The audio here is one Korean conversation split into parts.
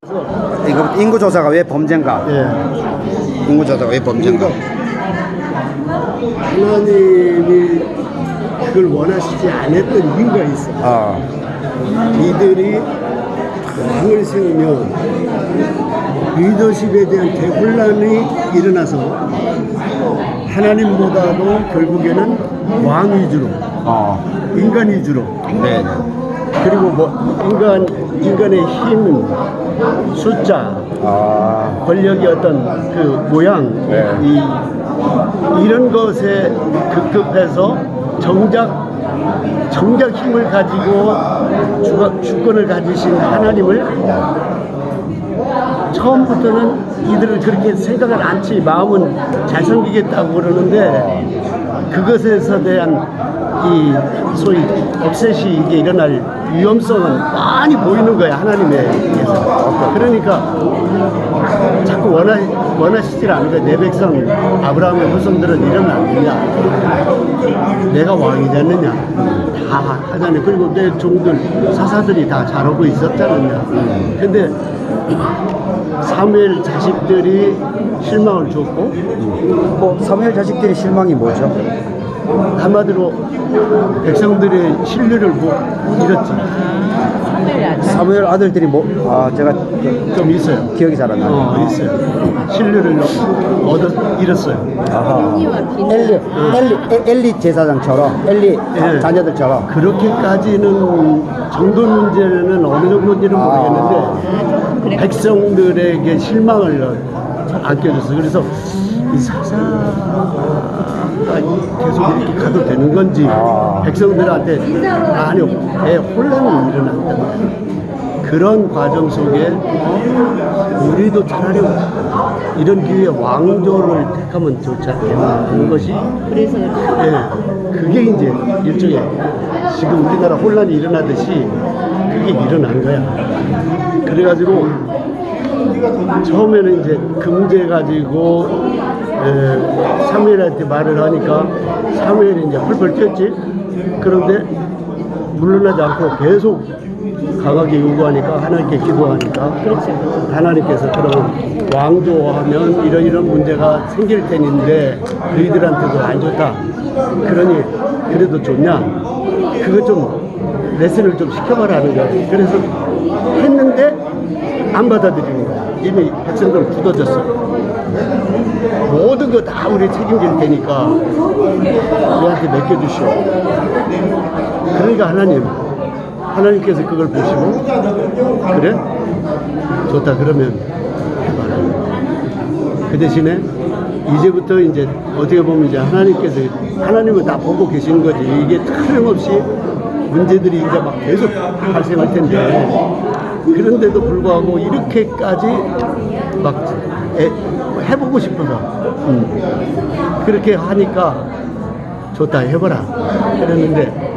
이거 인구조사가 왜 범죄인가? 예. 인구조사가 왜 범죄인가? 하나님이 그걸 원하시지 않았던 이유가 있어. 이들이 왕을 세우면 리더십에 대한 대혼란이 일어나서 하나님보다도 결국에는 왕 위주로, 인간 위주로. 네. 그리고 뭐 인간의 힘, 숫자, 권력의 어떤 그 모양, 네. 이런 것에 급급해서 정작 힘을 가지고 주권을 가지신 하나님을 처음부터는 이들을 그렇게 생각을 않지, 마음은 잘 섬기겠다고 그러는데 그것에서 대한 이 소위 업셋이 이게 일어날 위험성은 많이 보이는 거야, 하나님에게서. 그러니까 자꾸 원하시질 않은 거야. 내 백성 아브라함의 후손들은 이러면 안 된다. 내가 왕이 됐느냐, 다 하잖아요. 그리고 내 종들 사사들이 다 잘하고 있었잖아요. 근데 사무엘 자식들이 실망을 줬고, 사무엘 자식들이 실망이 뭐죠? 한마디로 백성들의 신뢰를 잃었지. 사무엘 아들들이 제가 좀 있어요. 기억이 잘 안 나요. 있어요. 신뢰를 잃었어요. 엘리 제사장처럼, 엘리 예. 자녀들처럼. 그렇게까지는 정도 문제는 어느 정도인지는 모르겠는데 백성들에게 실망을 안겨줬어. 그래서 이 사사가 계속 이렇게 가도 되는 건지 백성들한테 많이 혼란이 일어났다. 그런 과정 속에 우리도 차라리 이런 기회에 왕조를 택하면 좋지 않겠나 하는 것이, 그래서 그게 이제 일종의 지금 우리나라 혼란이 일어나듯이 그게 일어난 거야. 그래가지고 처음에는 이제 그 문제 가지고 사무엘한테 말을 하니까 사무엘이 이제 펄펄 뛰었지. 그런데 물러나지 않고 계속 강하게 요구하니까, 하나님께 기도하니까, 하나님께서 그러면 왕조하면 이런 문제가 생길 텐데 너희들한테도 안 좋다. 그러니 그래도 좋냐? 그거 좀 레슨을 좀 시켜봐라는 거야. 그래서 했는데 안 받아들이는 거야. 이미 백성들 굳어졌어. 모든 거 다 우리 책임질 테니까 우리한테 맡겨주시오. 그러니까 하나님께서 그걸 보시고, 그래? 좋다, 그러면 해봐라. 그 대신에 이제부터 이제 어떻게 보면 이제 하나님은 다 보고 계시는 거지. 이게 틀림없이 문제들이 이제 막 계속 발생할 텐데, 그런데도 불구하고 이렇게까지 막 해보고 싶어서 그렇게 하니까 좋다, 해봐라. 그랬는데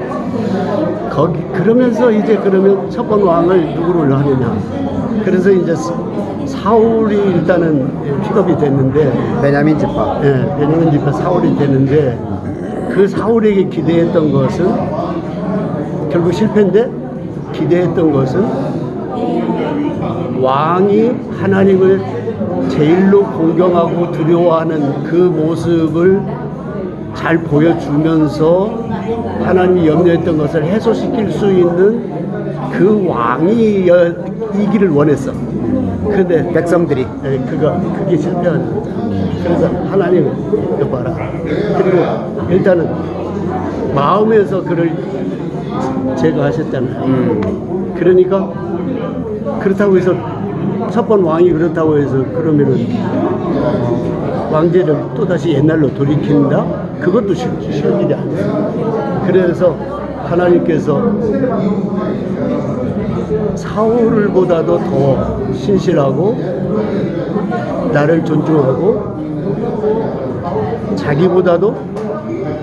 그러면서 이제 그러면 첫 번 왕을 누구를 하느냐. 그래서 이제 사울이 일단은 픽업이 됐는데, 베냐민 지파. 베냐민 지파 사울이 됐는데, 그 사울에게 기대했던 것은 결국 실패인데, 기대했던 것은 왕이 하나님을 제일로 공경하고 두려워하는 그 모습을 잘 보여주면서 하나님이 염려했던 것을 해소시킬 수 있는 그 왕이 이기를 원했어. 그런데 백성들이. 그게 실패한 거다. 그래서 하나님, 이거 봐라. 그리고 일단은 마음에서 그를 제거하셨잖아요. 그러니까 그렇다고 해서 첫 번 왕이 그렇다고 해서 그러면은 왕제를 또다시 옛날로 돌이킨다? 그것도 쉬운 일이 아니에요. 그래서 하나님께서 사울보다도 더 신실하고 나를 존중하고 자기보다도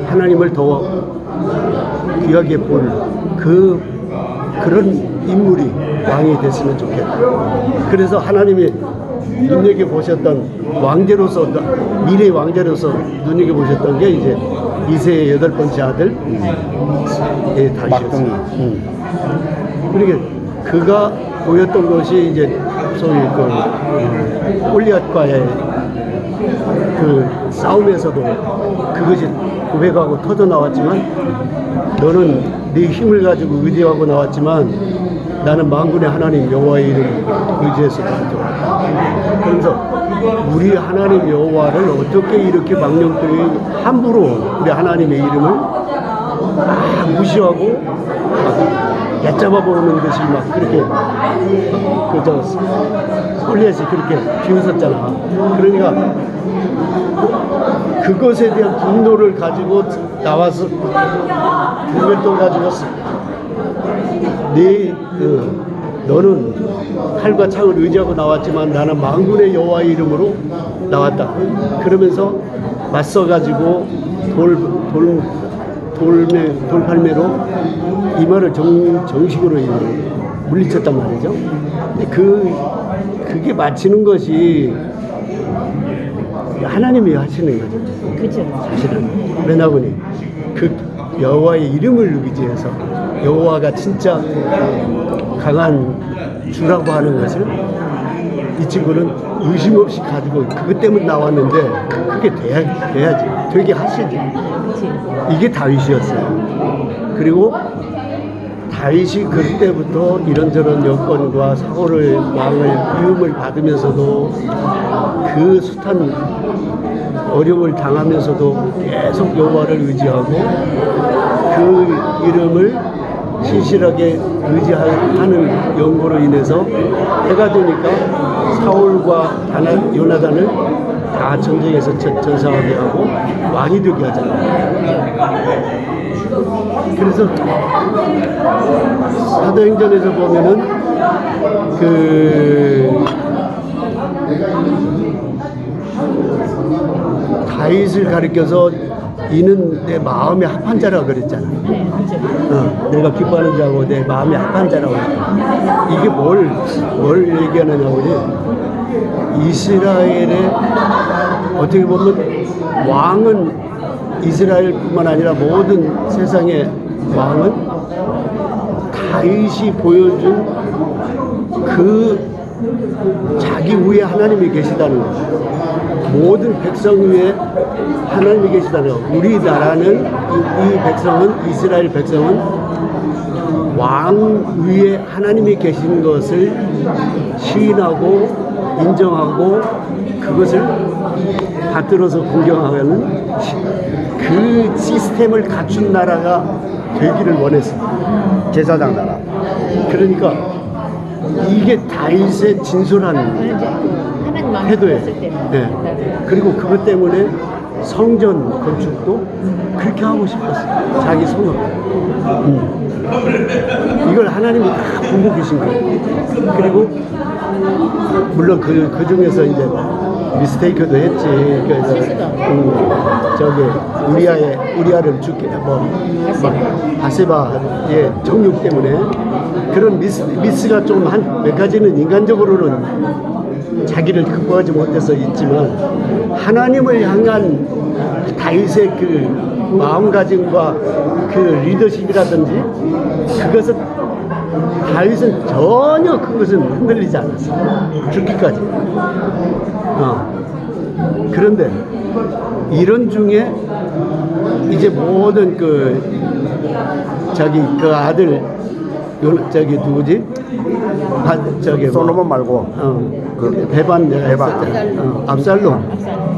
하나님을 더 귀하게 볼 그런 인물이 왕이 됐으면 좋겠다. 그래서 하나님이 눈여겨보셨던 왕제로서, 미래의 왕제로서 눈여겨보셨던 게 이제 이세의 8번째 아들 다윗이었어요. 막둥이. 그러니까 그가 보였던 것이 이제 소위 골리앗과의 그 싸움에서도 그것이 고백하고 터져 나왔지만 너는 네 힘을 가지고 의지하고 나왔지만 나는 만군의 하나님 여호와의 이름을 의지해서 나왔다. 그러면서 우리 하나님 여호와를 어떻게 이렇게 망령되이 함부로 우리 하나님의 이름을 막 무시하고 막 얕잡아 보는 것이 막 그렇게 골리앗이 그렇게 비웃었잖아. 그러니까 그것에 대한 분노를 가지고 나와서 분별도 가지고 너는 칼과 창을 의지하고 나왔지만 나는 만군의 여호와의 이름으로 나왔다. 그러면서 맞서가지고 돌팔매로 이마를 정식으로 물리쳤단 말이죠. 근데 그게 마치는 것이 하나님이 하시는 거죠. 그렇죠. 사실은 왜냐하니 그 여호와의 이름을 의지해서 여호와가 진짜 강한 주라고 하는 것을 이 친구는 의심 없이 가지고 그것 때문에 나왔는데 그게 돼야지 되게 하시지. 이게 다윗이었어요. 그리고 다윗이 그때부터 이런저런 여건과 사고를 위험을 받으면서도 그 숱한 어려움을 당하면서도 계속 여호와를 의지하고 그 이름을 신실하게 의지하는 연고로 인해서 해가 되니까 사울과 요나단을 다 전쟁에서 전사하게 하고 왕이 되게 하잖아요. 그래서 사도행전에서 보면은 다윗을 가리켜서 이는 내 마음의 합한 자라고 그랬잖아. 내가 기뻐하는 자고 내 마음의 합한 자라고 그랬잖아. 이게 뭘 얘기하느냐고 이스라엘의 어떻게 보면 왕은 이스라엘뿐만 아니라 모든 세상의 왕은 다윗이 보여준 그 자기 위에 하나님이 계시다는 것, 모든 백성 위에 하나님이 계시다는 것. 우리나라는 이 백성은 이스라엘 백성은 왕 위에 하나님이 계신 것을 시인하고 인정하고 그것을 받들어서 공경하는 그 시스템을 갖춘 나라가 되기를 원했어요. 제사장 나라. 그러니까 이게 다윗의 진솔한 태도예요. 네. 그리고 그것 때문에 성전 건축도 그렇게 하고 싶었어요. 자기 성읍. 이걸 하나님이 다 보고 계신 거예요. 그리고 물론 그 중에서 이제 미스테이크도 했지. 그래서 우리아를 죽게 바세바의 정욕 때문에 그런 미스가 좀 한 몇 가지는 인간적으로는 자기를 극복하지 못해서 있지만 하나님을 향한 다윗의 그 마음가짐과 그 리더십이라든지 그것은 다윗은 전혀 그것은 흔들리지 않았어요. 죽기까지. 그런데 이런 중에 이제 모든 자기 그 아들 누구지? 솔로몬 말고 배반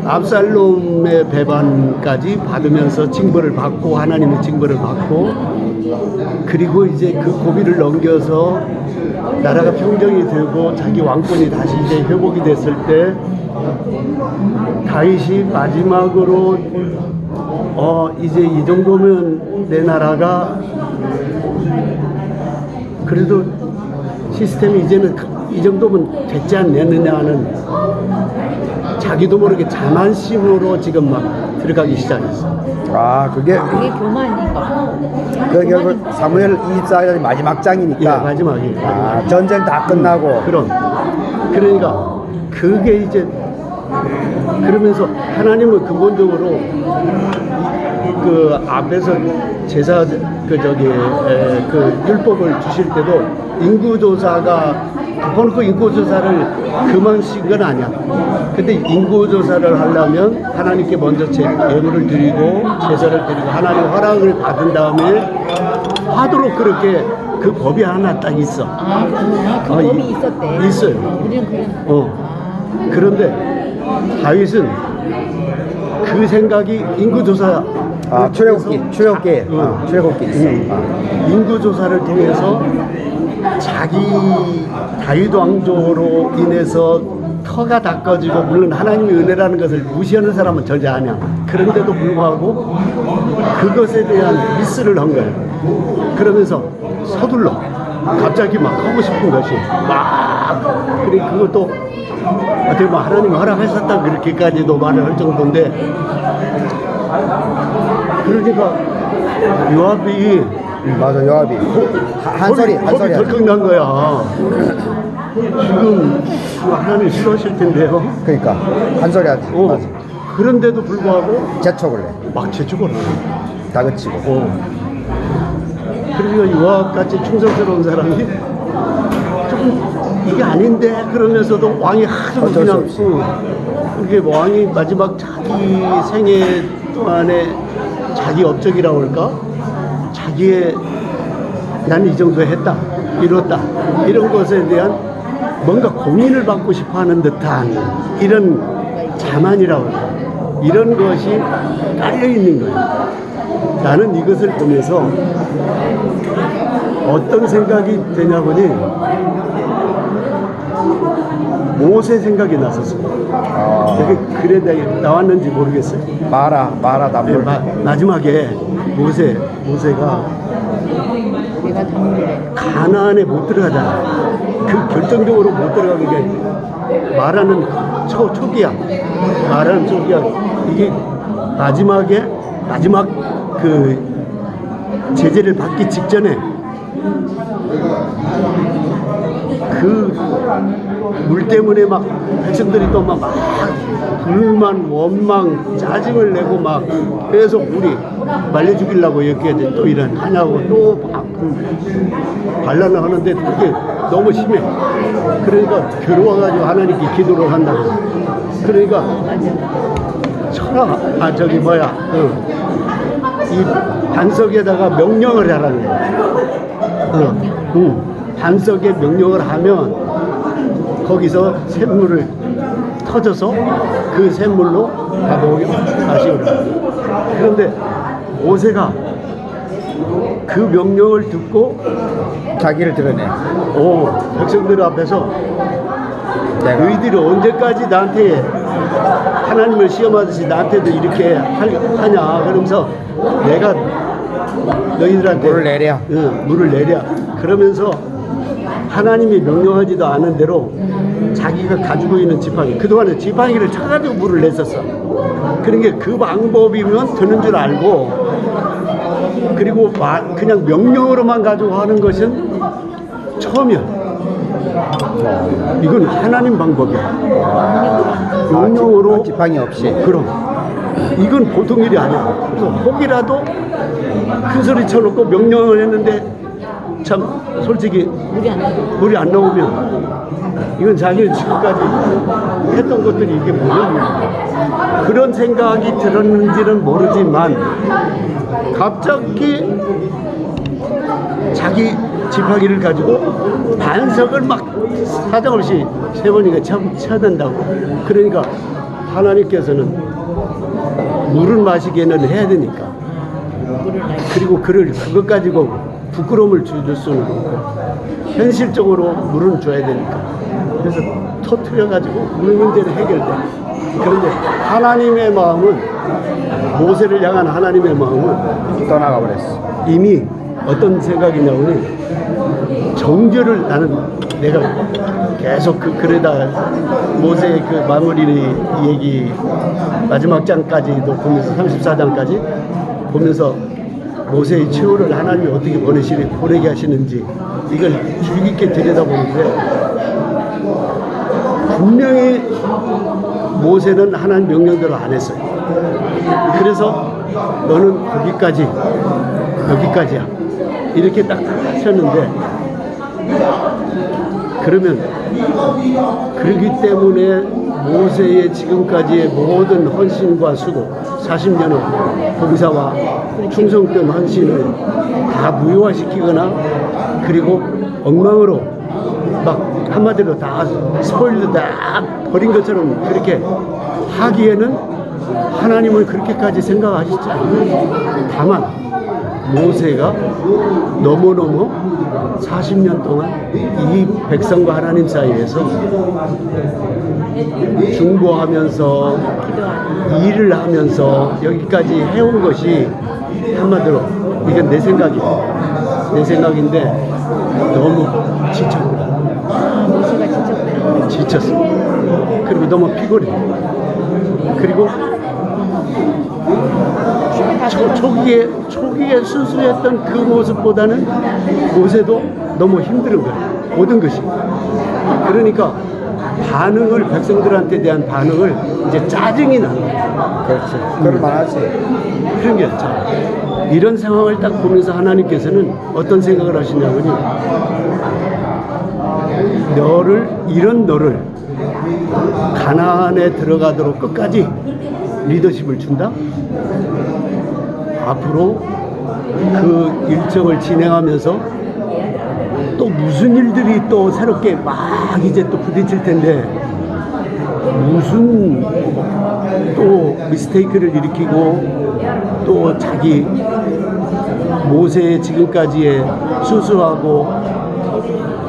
압살롬의 배반까지 받으면서 징벌을 받고 하나님의 징벌을 받고 그리고 이제 그 고비를 넘겨서 나라가 평정이 되고 자기 왕권이 다시 이제 회복이 됐을 때 다윗이 마지막으로 이제 이 정도면 내 나라가 그래도 시스템이 이제는 이 정도면 됐지 않느냐 하는 자기도 모르게 자만심으로 지금 막 들어가기 시작했어. 그게 교만인가? 그 결국 사무엘 24장이 마지막 장이니까. 예, 마지막이에요. 전쟁 다 끝나고. 그러니까 그게 이제 그러면서 하나님은 근본적으로 그 앞에서 제사 그 율법을 주실 때도 인구조사가 덮어놓고 인구조사를 그만 쉰 건 아니야. 근데 인구조사를 하려면 하나님께 먼저 예물을 드리고 제사를 드리고 하나님 허락을 받은 다음에 하도록 그렇게 그 법이 하나 딱 있어. 아, 그 법이 있었대. 있어요. 우리는 그냥. 그런데 다윗은 그 생각이 인구조사 출애굽기 있어. 인구조사를 통해서 자기 다윗 왕조로 인해서 터가 닦아지고 물론 하나님의 은혜라는 것을 무시하는 사람은 절대 아니야. 그런데도 불구하고 그것에 대한 미스를 한 거예요. 그러면서 서둘러 갑자기 막 하고 싶은 것이 막 그래 그것도 어떻게 뭐 하나님 허락하셨다 그렇게까지도 말을 할 정도인데 그러니까 요압이 맞아, 요압이 한 소리 덜컥 난 거야. 지금 하나님 싫어하실 텐데요. 그러니까 한 소리 하지. 맞아. 그런데도 불구하고 재촉을 해. 막 재촉을 해. 다그치고. 그러니까 요압같이 충성스러운 사람이 조금 이게 아닌데 그러면서도 왕이 하도 어쩔 수 그냥 없이. 이게 왕이 마지막 자기 생애 동안에 자기 업적이라고 할까? 자기의 나는 이 정도 했다, 이뤘다 이런 것에 대한 뭔가 공인을 받고 싶어하는 듯한 이런 자만이라고 할까? 이런 것이 깔려 있는 거예요. 나는 이것을 보면서 어떤 생각이 되냐보니 모세 생각이 났었어요. 되게 그래 나왔는지 모르겠어요. 마라 나물. 마지막에 모세가 내가 당물을 해. 가나안에 못 들어가잖아. 그 결정적으로 못 들어가게 말하는 초기야. 말하는 초기야. 이게 마지막 그 제재를 받기 직전에 그 물 때문에 막 백성들이 또 막 불만, 원망, 짜증을 내고 막 계속 우리 말려 죽이려고 이렇게 또 이런 하냐고 또 반란을 하는데 그게 너무 심해. 그러니까 괴로워가지고 하나님께 기도를 한다고. 그러니까 이 반석에다가 명령을 하라는 거야. 반석에 명령을 하면 거기서 샘물을 터져서 그 샘물로 다시 오라. 그런데 모세가 그 명령을 듣고 자기를 드러내. 백성들 앞에서 내가 너희들이 언제까지 나한테 하나님을 시험하듯이 나한테도 이렇게 하냐 그러면서 내가 너희들한테 물을 내랴 그러면서 하나님이 명령하지도 않은 대로 자기가 가지고 있는 지팡이 그동안에 지팡이를 쳐가지고 물을 냈었어. 그러니까 그 방법이면 되는 줄 알고 그리고 그냥 명령으로만 가지고 하는 것은 처음이야. 이건 하나님 방법이야. 명령으로 지팡이 없이. 그럼 이건 보통 일이 아니야. 그래서 혹이라도 큰 소리 쳐놓고 명령을 했는데 참 솔직히 물이 안 나오면 이건 자기는 지금까지 했던 것들이 이게 뭐냐 그런 생각이 들었는지는 모르지만 갑자기 자기 지팡이를 가지고 반석을 막 사정없이 세 번이가 쳐댄다고. 그러니까 하나님께서는 물을 마시게는 해야 되니까 그리고 그것 가지고 부끄러움을 줄 수는 없고 현실적으로 물은 줘야 되니까 그래서 터트려가지고 물 문제는 해결돼. 그런데 하나님의 마음은 모세를 향한 하나님의 마음은 떠나가 버렸어. 이미 어떤 생각이냐면 정죄를 내가 계속 그러다 모세의 그 마무리 얘기 마지막 장까지도 보면서 34장까지 보면서 모세의 최후를 하나님이 어떻게 보내게 하시는지 이걸 주의 깊게 들여다보는데 분명히 모세는 하나님 명령대로 안 했어요. 그래서 너는 여기까지야 이렇게 딱 하셨는데 그러면 그러기 때문에 모세의 지금까지의 모든 헌신과 수고 40년의 봉사와 충성된 헌신을 다 무효화시키거나 그리고 엉망으로 막 한마디로 다 스포일드 다 버린 것처럼 그렇게 하기에는 하나님을 그렇게까지 생각하시지 않아요. 다만 모세가 너무너무 40년 동안 이 백성과 하나님 사이에서 중보하면서 일을 하면서 여기까지 해온 것이 한마디로 이건 내 생각인데 너무 지쳤구나. 모세가 지쳤구나. 지쳤어. 그리고 너무 피곤해. 그리고 초기에 순수했던 그 모습보다는 모세도 너무 힘든 거야. 모든 것이. 그러니까 반응을 백성들한테 대한 반응을 이제 짜증이 나는 거야. 그렇지. 그럴만하지. 그런 게 있잖아. 이런 상황을 딱 보면서 하나님께서는 어떤 생각을 하시냐면요. 이런 너를 가나안에 들어가도록 끝까지 리더십을 준다? 앞으로 그 일정을 진행하면서 또 무슨 일들이 또 새롭게 막 이제 또 부딪힐 텐데 무슨 또 미스테이크를 일으키고 또 자기 모세의 지금까지의 순수하고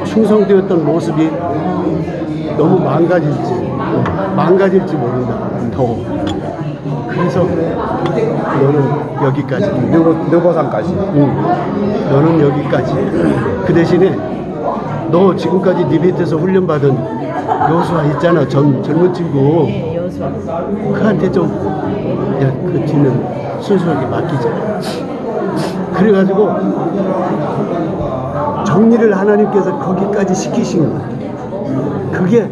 충성되었던 모습이 너무 망가질지 모른다. 더. 그래서 너는 여기까지. 느보산까지. 너는 여기까지. 그 대신에 너 지금까지 네 밑에서 훈련받은 여수아 있잖아. 젊은 친구. 네, 여수. 그한테 좀, 야, 그 뒤는 순수하게 맡기자. 그래가지고 정리를 하나님께서 거기까지 시키신 거예요. 그게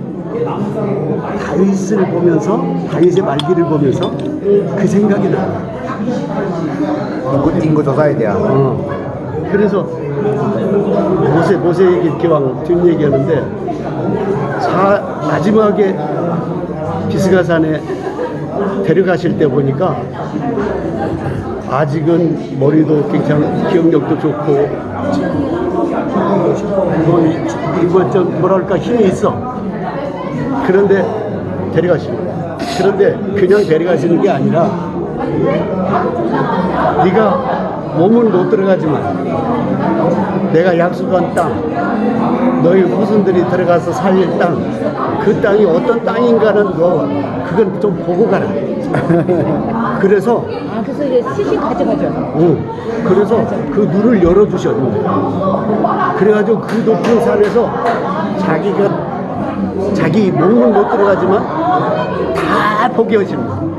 다윗을 보면서, 다윗의 말기를 보면서 그 생각이 나요. 인구조사에 대한. 그래서 모세 얘기 기왕 뒷얘기하는데 마지막에 비스가산에 데려가실 때 보니까 아직은 머리도 굉장히 기억력도 좋고 이거 좀 뭐랄까 힘이 있어. 그런데 데려가시는 거야. 그런데 그냥 데려가시는 게 아니라 네가 몸은 못 들어가지만 내가 약속한 땅, 너희 후손들이 들어가서 살 땅, 그 땅이 어떤 땅인가는 너 그건 좀 보고 가라. 그래서 그래서 이제 시식 가져가죠. 그래서 그 눈을 열어주셨는데 그래가지고 그 높은 산에서 자기 몸은 못 들어가지만 다 포기하시는 거예요.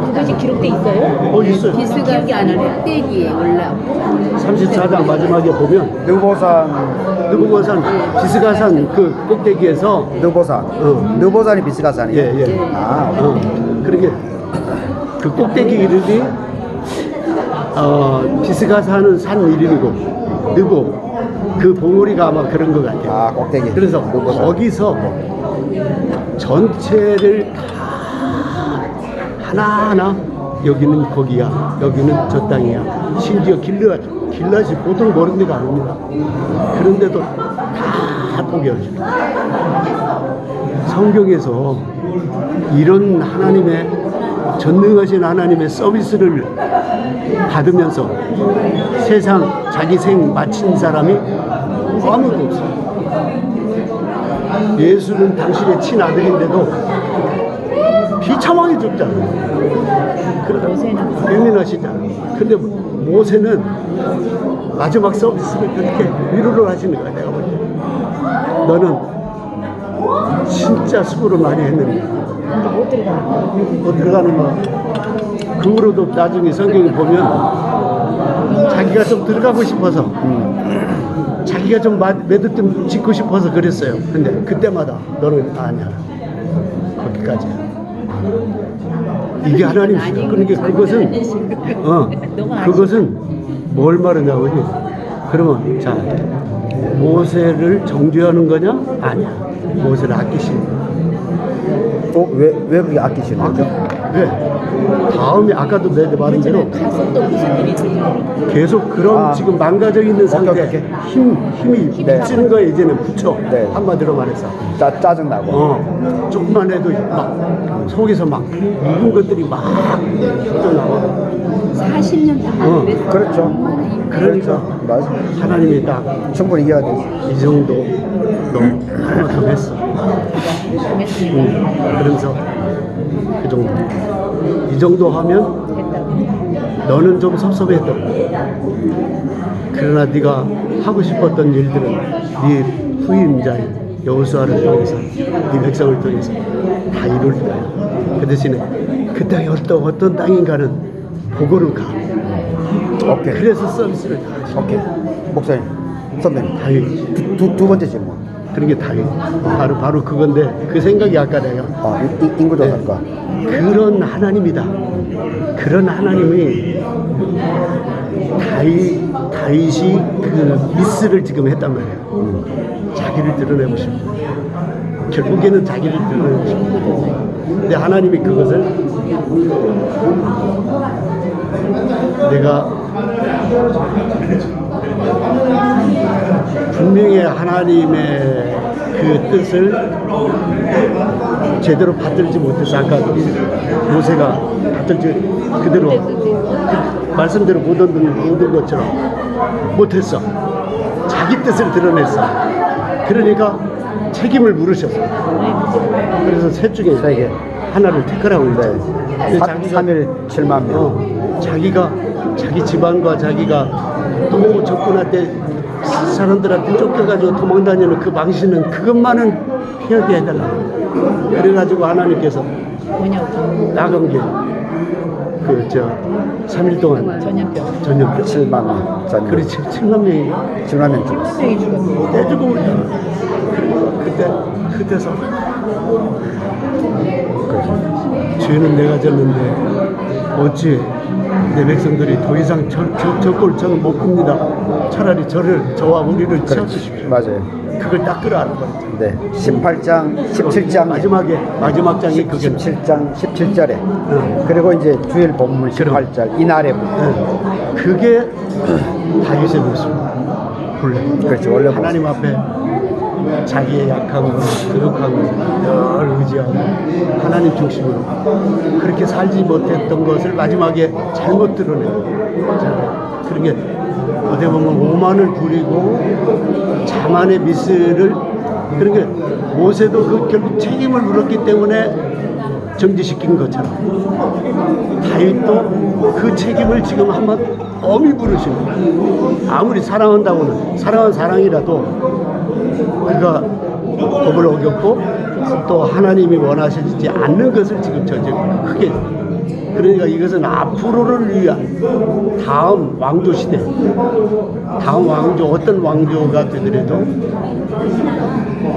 그것이 기록돼 있어요? 있어요. 비스가 기억이 안 나네. 꼭대기에 올라. 34장 마지막에 보면 느보산 비스가산 그 꼭대기에서 느보산이 비스가산이에요. 예. 그러게 그 꼭대기 이름이 비스가산은 산 이름이고 느보 그 봉우리가 아마 그런 것 같아요. 꼭대기. 그래서 느보산. 거기서 전체를 다 하나하나 여기는 거기야, 여기는 저 땅이야. 심지어 길앗이 보통 모르는 데가 아닙니다. 그런데도 다 포기하죠. 성경에서 이런 하나님의 전능하신 하나님의 서비스를 받으면서 세상 자기 생 마친 사람이 아무도 없어요. 예수는 당신의 친아들인데도 비참하게 죽잖아요. 그러다 예민하시잖아. 근데 모세는 마지막 서비스를 그렇게 위로를 하시는 거야. 내가 볼 때 너는 진짜 수고를 많이 했는데 못 들어가는 거. 그 후로도 나중에 성경을 보면 자기가 좀 들어가고 싶어서 자기가 좀 매듭 짓고 싶어서 그랬어요. 근데 그때마다 너는 아니야. 거기까지야. 이게 하나님이시다. 그러니까 그것은 뭘 말하냐고요. 그러면 자 모세를 정죄하는 거냐? 아니야. 모세를 아끼시는 거야. 왜 그렇게 아끼시는 거죠? 왜? 다음에 아까도 내가 말한 대로 가서 또 무슨들이 있어요. 계속 그런 지금 망가져 있는 상태 오케이. 힘이 네. 붙이는 거에 이제는 붙여. 네. 한마디로 말해서 짜증나고. 조금만 해도 막 속에서 막 묵은 것들이 막 터져나와. 40년 동안 그랬어요. 그렇죠. 그러니까 맞아. 하나님이 딱 이 충분히 이해가 되지. 정도 너 하나 더 했어. 그러면서 그 정도. 이 정도 하면 너는 좀 섭섭했던. 그러나 네가 하고 싶었던 일들은 네 후임자인 여호수아를 통해서 네 백성을 통해서 다 이룰 거야. 그 대신에 그 땅이 어떤 땅인가는 보고를 가. 오케이. 그래서 서비스를 다 하시. 오케이. 목사님, 선배님. 다윗. 두 번째 질문. 그런 게 다윗. 바로 그건데 그 생각이 아까 내가 인구조사과. 그런 하나님이다. 그런 하나님이 다윗이 그 미스를 지금 했단 말이야. 자기를 드러내고 싶어. 결국에는 자기를 드러내고 싶어. 근데 하나님이 그것을 내가 분명히 하나님의 그 뜻을 제대로 받들지 못해서 아까 모세가 받들지 그대로 말씀대로 못 얻은 것처럼 못했어. 자기 뜻을 드러냈어. 그러니까 책임을 물으셨어. 그래서 셋 중에 하나를 택하라고 했죠. 3일 7만 명. 자기가 자기 집안과 자기가 또 접근할 때 사람들한테 쫓겨가지고 도망다니는 그 방식은 그것만은 피하게 해달라. 그래가지고 하나님께서 뭐냐고. 나간 게 3일 동안 전염병 7만 명. 그렇지 7만 명이 7만 명 죽었어. 7명이 죽었어. 떼주고 그때서 죄는 내가 졌는데 어찌 내 백성들이 더 이상 저 꼴 저는 못 봅니다. 차라리 저와 우리를 치워주십시오. 맞아요. 그걸 딱 끌어안는 거죠. 네. 18장, 17장. 마지막 장이 그게 17장, 17절에. 그리고 이제 주일 본문 18절. 이날에부터. 그게 다윗의 모습입니다. 원래. 그렇죠. 원래 하나님 앞에 자기의 약한 것, 부족한 것을 늘 의지하고 하나님 중심으로 그렇게 살지 못했던 것을 마지막에 잘못 드러내고 그런 게 어떻게 보면 오만을 부리고 자만의 미스를 그런 게 모세도 그 결국 책임을 물었기 때문에 정지시킨 것처럼 다윗도 그 책임을 지금 한번 엄히 부르시는 거예요. 아무리 사랑한다고는 사랑은 사랑이라도 그가 법을 어겼고 또 하나님이 원하시지 않는 것을 지금 저지르고 크게 그러니까 이것은 앞으로를 위한 다음 왕조 시대 다음 왕조 어떤 왕조가 되더라도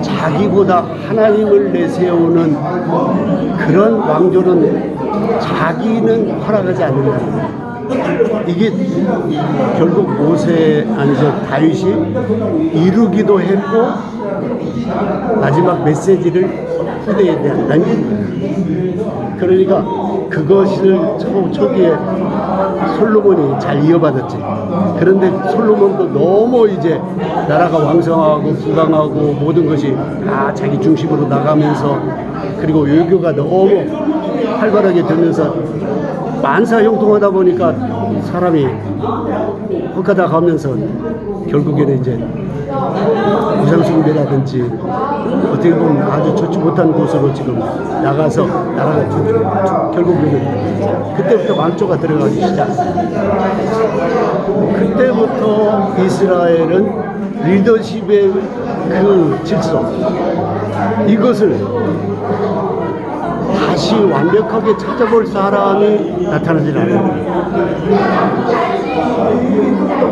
자기보다 하나님을 내세우는 그런 왕조는 자기는 허락하지 않는다. 이게 결국 다윗이 이루기도 했고 마지막 메시지를 후대에 대한 남긴. 그러니까 그것을 초기에 솔로몬이 잘 이어받았지. 그런데 솔로몬도 너무 이제 나라가 왕성하고 부강하고 모든 것이 다 자기 중심으로 나가면서 그리고 외교가 너무 활발하게 되면서 만사 형통하다 보니까 사람이 헛가다 가면서 결국에는 이제 우상숭배라든지 어떻게 보면 아주 좋지 못한 곳으로 지금 나가서 나라가 결국에는 그때부터 왕조가 들어가기 시작. 그때부터 이스라엘은 리더십의 그 질서 이것을 다시 완벽하게 찾아볼 사람이 나타나질 않아요.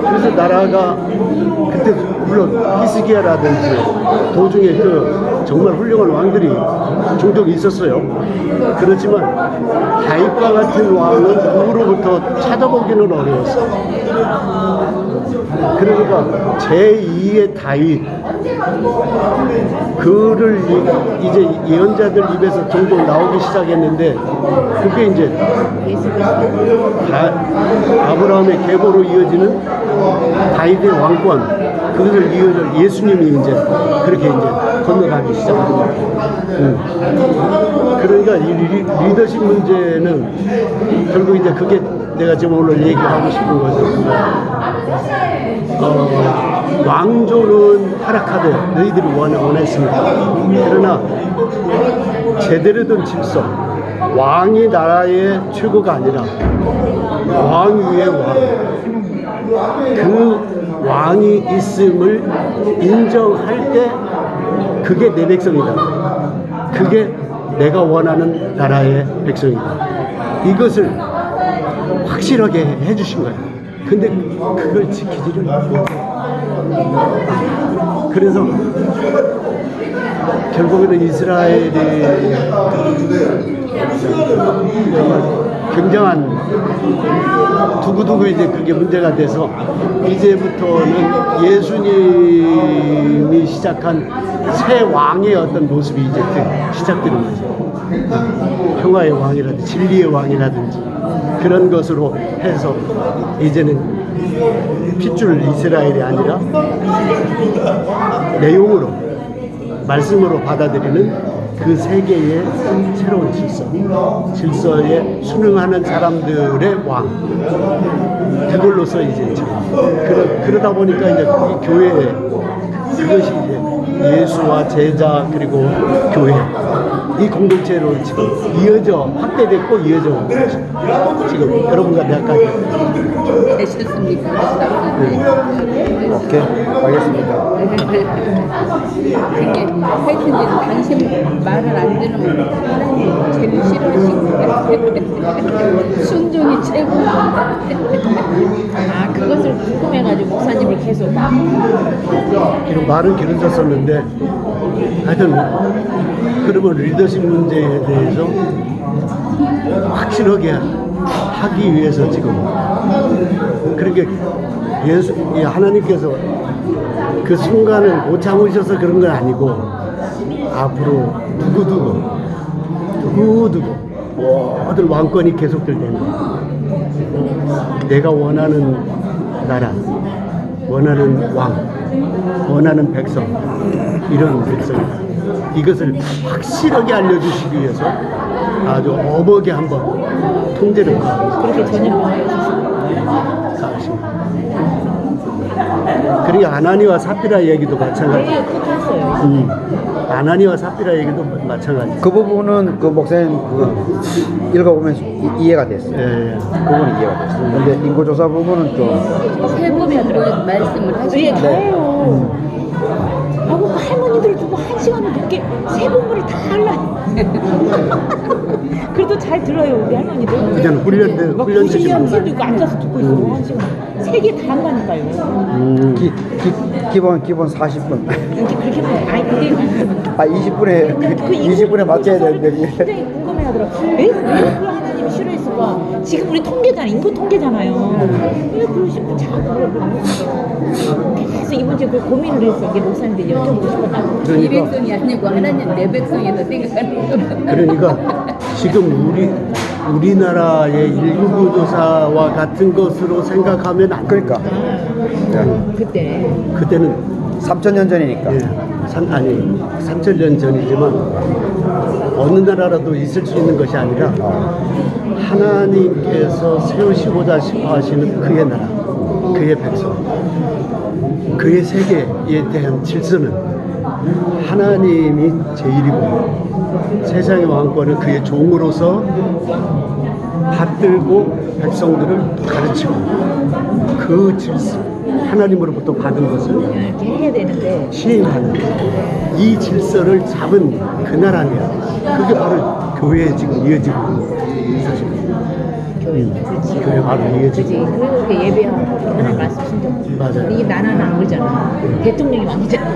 그래서 나라가 그때 물론 히스기야라든지 도중에 그 정말 훌륭한 왕들이 종종 있었어요. 그렇지만 다윗과 같은 왕은 누구로부터 찾아보기는 어려웠어요. 그러니까 제2의 다윗 그를 이제 예언자들 입에서 종종 나오기 시작했는데 그게 이제 아브라함의 계보로 이어지는 다윗의 왕권 그것을 이어져 예수님이 이제 그렇게 이제 건너가기 시작하는 거예요. 그러니까 이 리더십 문제는 결국 이제 그게 내가 지금 오늘 얘기하고 싶은 것은 왕조는 타락하되 너희들이 원했습니다. 그러나 제대로 된 질서 왕이 나라의 최고가 아니라 왕 위의 왕 그 왕이 있음을 인정할 때 그게 내 백성이다. 그게 내가 원하는 나라의 백성이다. 이것을 확실하게 해주신 거예요. 근데 그걸 지키지를 못해요. 그래서 결국에는 이스라엘이 정말 굉장한 두고두고 이제 그게 문제가 돼서 이제부터는 예수님이 시작한 새 왕의 어떤 모습이 이제 시작되는 거죠. 평화의 왕이라든지 진리의 왕이라든지 그런 것으로 해서 이제는 핏줄 이스라엘이 아니라 내용으로 말씀으로 받아들이는 그 세계의 새로운 질서에 순응하는 사람들의 왕 그걸로서 이제 그러다 보니까 이제 이 교회 그것이 이제 예수와 제자 그리고 교회 이 공동체로 지금 이어져 확대됐고 이어져 오고 지금 여러분과 내가까지 되셨습니까? 오케이, 알겠습니다. 그게 하여튼 이제 당신 말을 안 들으면 하나님 제일 싫어하시고 순종이 최고. 아 그것을 궁금해가지고 목사님을 계속 이런 말은 길어졌었는데 하여튼 그러면 리더십 문제에 대해서 확실하게 하기 위해서 지금 그렇게 하나님께서 그 순간을 못 참으셔서 그런 건 아니고 앞으로 두고두고 모든 왕권이 계속될 때는 내가 원하는 나라 원하는 왕 원하는 백성 이런 백성이다. 이것을 확실하게 알려주시기 위해서 아주 어버게 한번 통제를 그렇게 전염을 가하십니다. 그리고 아나니와 삽비라 얘기도 마찬가지. 네, 그것도 했어요. 아나니와 삽비라 얘기도 마찬가지. 그 부분은 그 목사님 그 읽어보면 이해가 됐어요. 예. 그 부분은 이해가 됐어요. 근데 인구조사 부분은 좀 세범이 그런 말씀을 하시는 다예요. 하고 할머니들 두고 1시간 넘게 세 본문을 다 할라. 그래도 잘 들어요 우리 할머니들. 그냥 훈련 막 되시는 90년생도 있고 앉아서 듣고 있어 1시간. 세 개 다 한다니까요. 기본 40분. 이렇게 그렇게 아니 근데 아 20분에 20분에 맞춰야 되는데 굉장히 궁금해하더라고. 왜 하나님이 싫어했을까? 지금 우리 통계잖아, 인구 통계잖아요. 왜 그러시고 자꾸 계속 이번 주에 그 고민을 했어. 이게 목사님들 여쭤보고 싶었다고. 이 백성이 아니고 하나님 내 백성이다 생각하는 거. 그러니까 지금 우리나라의 인구조사와 같은 것으로 생각하면 안 그러니까 그때 그때는 3,000년 전이니까. 예, 3,000년 전이지만 어느 나라라도 있을 수 있는 것이 아니라 하나님께서 세우시고자 하시는 그의 나라, 그의 백성, 그의 세계에 대한 질서는 하나님이 제일이고 세상의 왕권은 그의 종으로서 받들고 백성들을 가르치고 그 질서 하나님으로부터 받은 것을 이렇게 해야 되는데 시행하는 이 질서를 잡은 그 나라냐 그게 바로 교회에 지금 이어지고 있는 사실입니다. 그렇지. 교회 바로 이어지고 그렇지. 그렇게 예배하고 하나님 말씀 신경. 맞아요. 이 나라는 안 그러잖아. 대통령이 왕이잖아.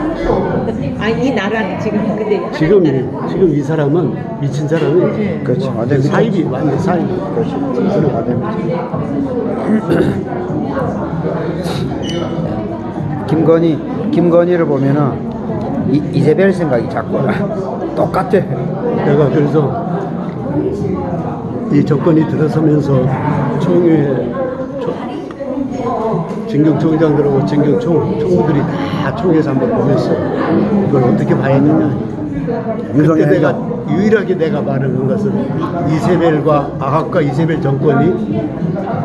아 이 나라는 지금 근데 하나님 나라. 지금 이 사람은 미친 사람이 그렇지. 완전 사입이 완전 사입. 그렇지. 완전 김건희를 보면은 이재별 생각이 자꾸 나. 똑같아. 내가 그래서 이 정권이 들어서면서 총회 진경총장들하고 진경총무들이 다 총회에서 한번 보면서 이걸 어떻게 봐야 되냐. 그때 내가 유일하게 내가 말하는 것은 이세벨과 아합과 이세벨 정권이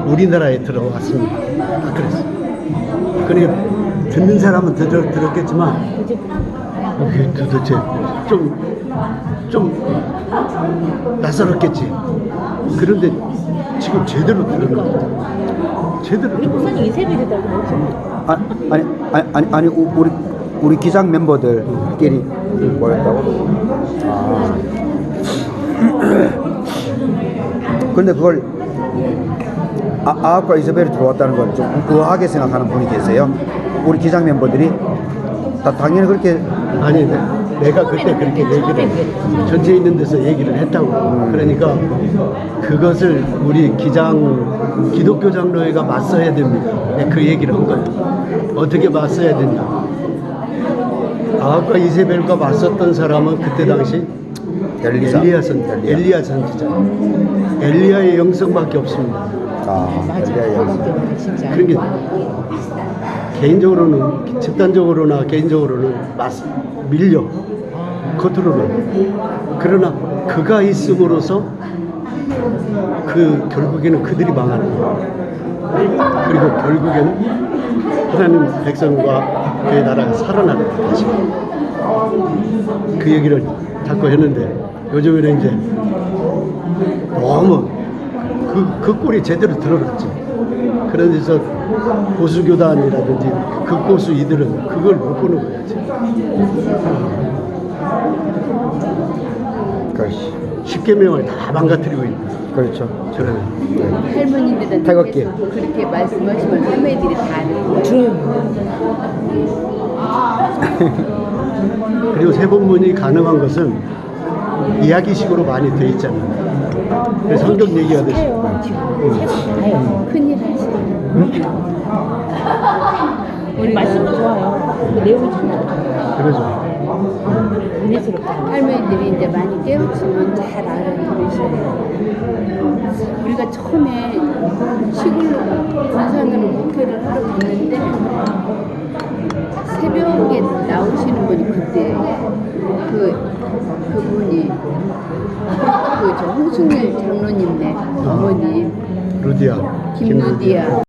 우리나라에 들어왔습니다. 딱 그랬어. 그러니까 듣는 사람은 들었겠지만 이게 도대체 좀 낯설었겠지. 그런데 지금 제대로 들은 것 같아. 제대로 우리 들은 것 같아. 목사님 이세벨이라고 그러죠. 아니 우리 기장 멤버들끼리 모였다고? 아. 근데 그걸 아합과 이세벨이 들어왔다는 걸 좀 우아하게 생각하는 분이 계세요. 우리 기장 멤버들이 다 당연히 그렇게. 아니 내가 그때 그렇게 얘기를 전체 있는 데서 얘기를 했다고. 그러니까 그것을 우리 기독교 장로회가 맞서야 됩니다. 그 얘기를 한 거예요. 어떻게 맞서야 된다. 아합과 이세벨과 맞섰던 사람은 그때 당시 엘리야 선지자. 엘리야의 영성밖에 없습니다. 맞아. 그거밖에 없네 진짜. 그러니까 개인적으로는 집단적으로나 개인적으로는 밀려 겉으로는. 그러나 그가 있음으로써 결국에는 그들이 망하는 거야. 그리고 결국에는 하나님 백성과 그의 나라가 살아나는 거야. 다시 그 얘기를 자꾸 했는데 요즘에는 이제 너무 그 꼴이 제대로 드러났지. 그런 데서 보수교단이라든지 극보수 이들은 그걸 못 보는 거야 지금. 그렇지. 10계명을 다 망가뜨리고 있는 거야. 그렇죠. 저는 할머니들한테 태극기. 그렇게 말씀하시면 할머니들이 다 아는 거예요. 그리고 세번문이 가능한 것은 이야기식으로 많이 돼 있잖아요. 그래서 성경 얘기하듯이. 큰일 하시네. 우리 말씀도 좋아요. 그 내용이 참 좋아요. 그러죠. 은혜스럽다. 할머니들이 이제 많이 깨우치면 잘 알아들으시네요. 우리가 처음에 시골로 군산으로 목회를 하러 갔는데 새벽에 나오시는 분이 그때 그분이 홍순일 장로님네 어머니 루디아. 김루디아